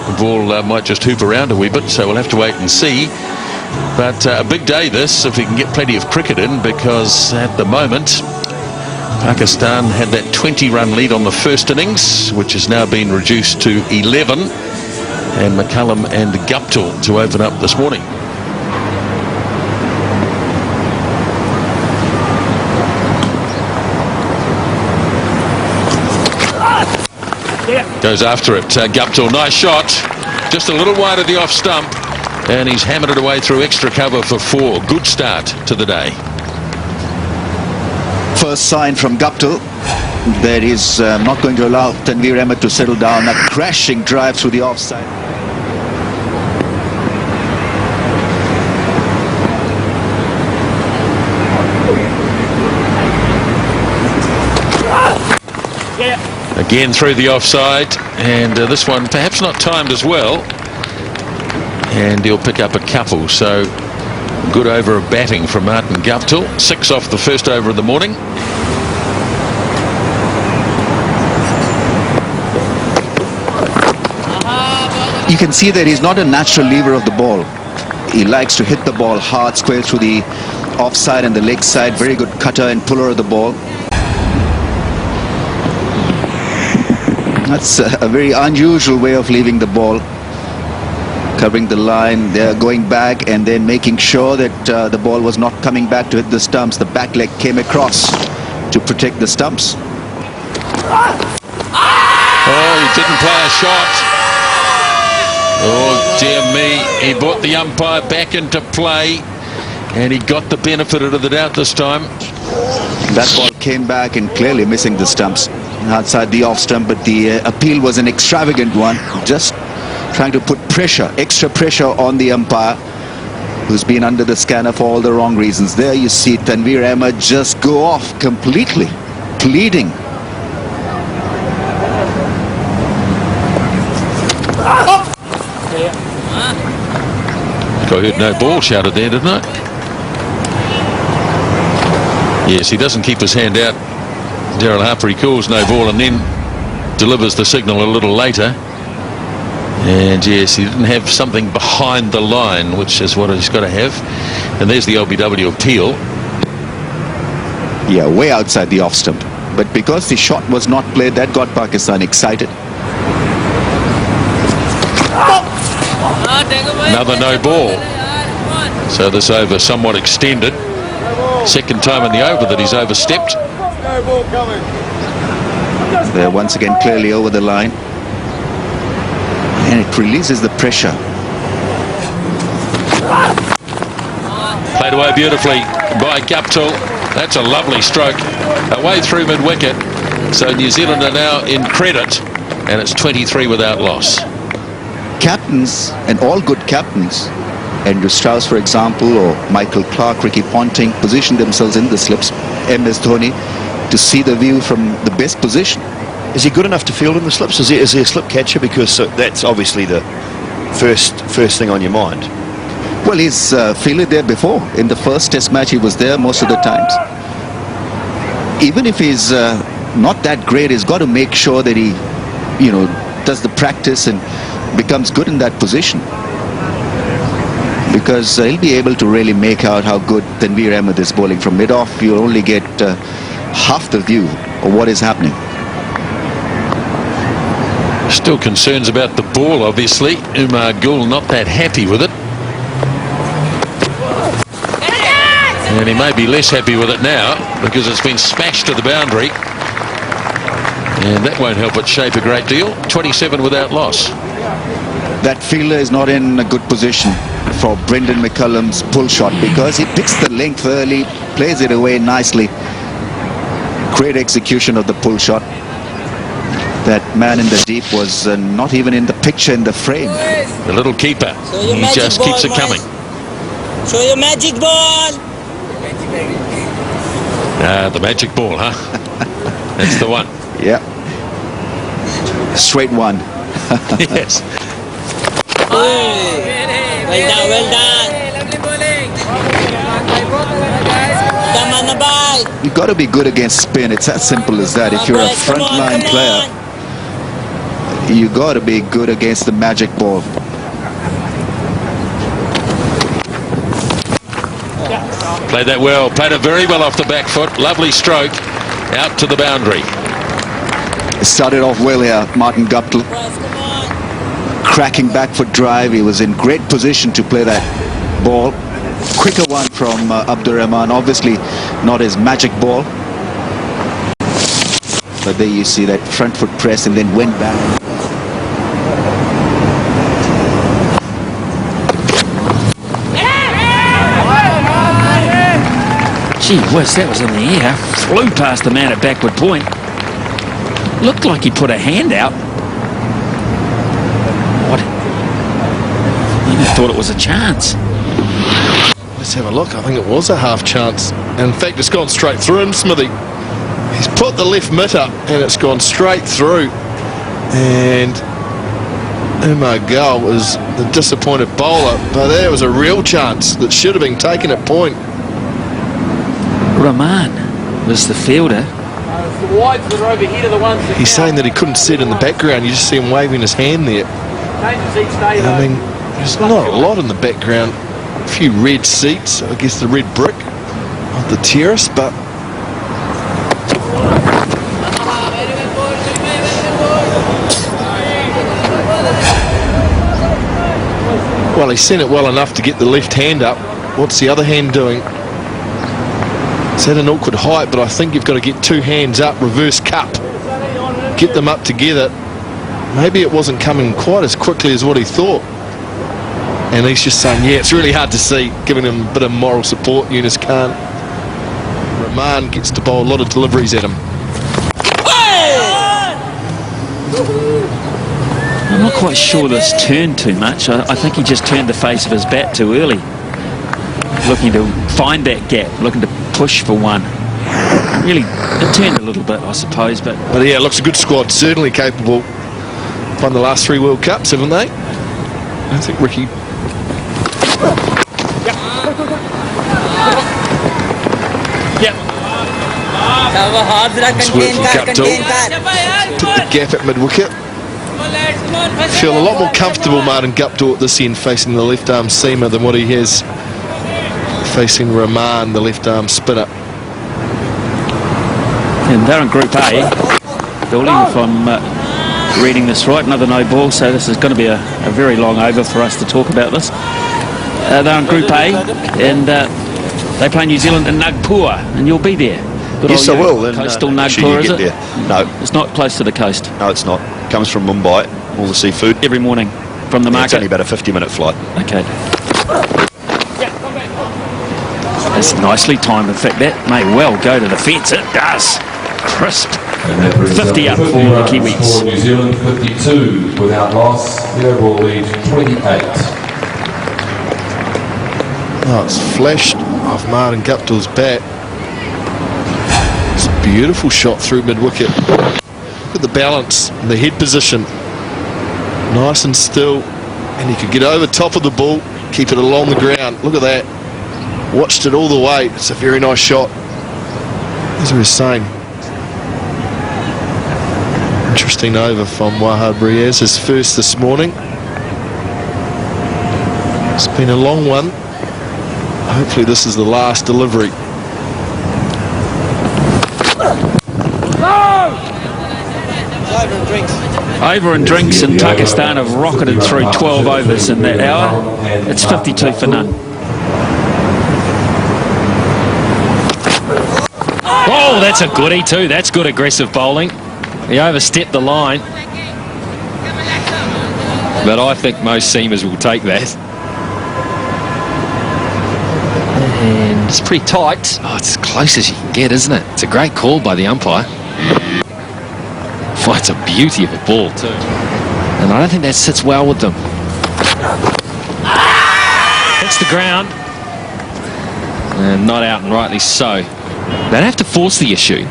The ball might just hoop around a wee bit, so we'll have to wait and see. But a big day this, if we can get plenty of cricket in, because at the moment Pakistan had that 20-run lead on the first innings, which has now been reduced to 11, and McCullum and Guptill to open up this morning. Goes after it, Guptill, nice shot, just a little wide of the off stump, and he's hammered it away through extra cover for 4. Good start to the day. First sign from Guptill that he's not going to allow Tanveer Ahmed to settle down. A crashing drive through the offside. Again through the offside, and this one perhaps not timed as well, and he'll pick up a couple. So good over of batting from Martin Guptill. 6 off the first over of the morning. You can see that he's not a natural lever of the ball. He likes to hit the ball hard, square through the offside and the leg side. Very good cutter and puller of the ball. That's a very unusual way of leaving the ball. Covering the line, they're going back and then making sure that the ball was not coming back to hit the stumps. The back leg came across to protect the stumps. Oh, he didn't play a shot. Oh, dear me. He brought the umpire back into play, and he got the benefit of the doubt this time. That ball came back and clearly missing the stumps outside the off stump, but the appeal was an extravagant one. Just trying to put pressure, extra pressure on the umpire, who's been under the scanner for all the wrong reasons. There you see Tanveer Ahmed just go off completely, pleading. I heard no ball shouted there, didn't I? Yes, he doesn't keep his hand out. Daryl Harper, he calls no ball and then delivers the signal a little later. And yes, he didn't have something behind the line, which is what he's got to have. And there's the LBW appeal. Yeah, way outside the off stump. But because the shot was not played, that got Pakistan excited. Another no ball. So this over somewhat extended. Second time in the over that he's overstepped. They're once again clearly over the line. And it releases the pressure. Played away beautifully by Guptill. That's a lovely stroke. Away through mid-wicket. So New Zealand are now in credit. And it's 23 without loss. Captains, and all good captains, Andrew Strauss, for example, or Michael Clarke, Ricky Ponting, position themselves in the slips. MS Dhoni, to see the view from the best position. Is he good enough to field in the slips? Is he a slip catcher? Because that's obviously the first thing on your mind. Well, he's fielded there before. In the first test match, he was there most of the times. Even if he's not that great, he's got to make sure that he, does the practice and becomes good in that position. Because he'll be able to really make out how good Tanveer Ahmed is bowling from mid-off. You'll only get half the view of what is happening. Still concerns about the ball, obviously. Umar Gul not that happy with it. And he may be less happy with it now because it's been smashed to the boundary. And that won't help it shape a great deal. 27 without loss. That fielder is not in a good position for Brendan McCullum's pull shot because he picks the length early, plays it away nicely. Great execution of the pull shot. That man in the deep was not even in the picture, in the frame. The little keeper, he just keeps it coming. Show your magic ball. The magic ball, huh? That's the one. Yeah. Straight one. Yes. Well done. You've got to be good against spin. It's as simple as that. If you're a frontline player, You got to be good against the magic ball. Played that well. Played it very well off the back foot. Lovely stroke out to the boundary. Started off well here, Martin Guptill. Cracking back foot drive. He was in great position to play that ball. Quicker one from Abdur Rahman. Obviously not his magic ball. But there you see that front foot press and then went back. Gee whiz, that was in the air. Flew past the man at backward point. Looked like he put a hand out. What? I thought it was a chance. Let's have a look. I think it was a half chance. In fact, it's gone straight through him, Smithy. He's put the left mitt up and it's gone straight through. And Umar Gal was the disappointed bowler, but there was a real chance that should have been taken at point. Rahman was the fielder. He's saying that he couldn't see it in the background. You just see him waving his hand there. I mean, there's not a lot in the background. A few red seats, I guess the red brick of the terrace, but well, he sent it well enough to get the left hand up. What's the other hand doing? It's at an awkward height, but I think you've got to get two hands up, reverse cup, get them up together. Maybe it wasn't coming quite as quickly as what he thought. And he's just saying, yeah, it's really hard to see, giving him a bit of moral support. Yunus Khan. Rahman gets to bowl a lot of deliveries at him. I'm not quite sure this turned too much. I think he just turned the face of his bat too early. Looking to find that gap, looking to push for one. Really, it turned a little bit, I suppose, but yeah, it looks a good squad. Certainly capable. Won the last 3 World Cups, haven't they? I think Ricky. It's working Guptill. Took the gap at mid-wicket. Feel a lot more comfortable, Martin Guptill, at this end, facing the left-arm seamer than what he has facing Rahman, the left-arm spinner. and they're in Group A, building, if I'm reading this right, another no ball, so this is going to be a very long over for us to talk about this. They're in Group A, and they play New Zealand in Nagpur, and you'll be there. Good Yes, I will. Coastal Nagpur, Nagpur, is it? there. No. It's not close to the coast. No, it's not. Comes from Mumbai, all the seafood. Every morning from the Yeah, market. it's only about a 50-minute flight. Okay. That's nicely timed. In fact, that may well go to the fence. It does. Crisp. 50 up for the Kiwis. For New Zealand, 52 without loss. The overall lead, 28. Oh, it's flashed off Martin Guptill's bat. It's a beautiful shot through mid-wicket. Look at the balance and the head position. Nice and still. And he could get over top of the ball, keep it along the ground. Look at that. Watched it all the way. It's a very nice shot. As we were saying. Interesting over from Wahad Riaz, his first this morning. It's been a long one. Hopefully this is the last delivery. Over and drinks, and Pakistan have rocketed through 12 overs in that hour. It's 52 for none. Oh, that's a goodie too. That's good aggressive bowling. He overstepped the line. But I think most seamers will take that. And it's pretty tight. Oh, it's as close as you can get, isn't it? It's a great call by the umpire. Oh, it's a beauty of a ball too. And I don't think that sits well with them. Hits the ground. And not out, and rightly so. They don't have to force the issue.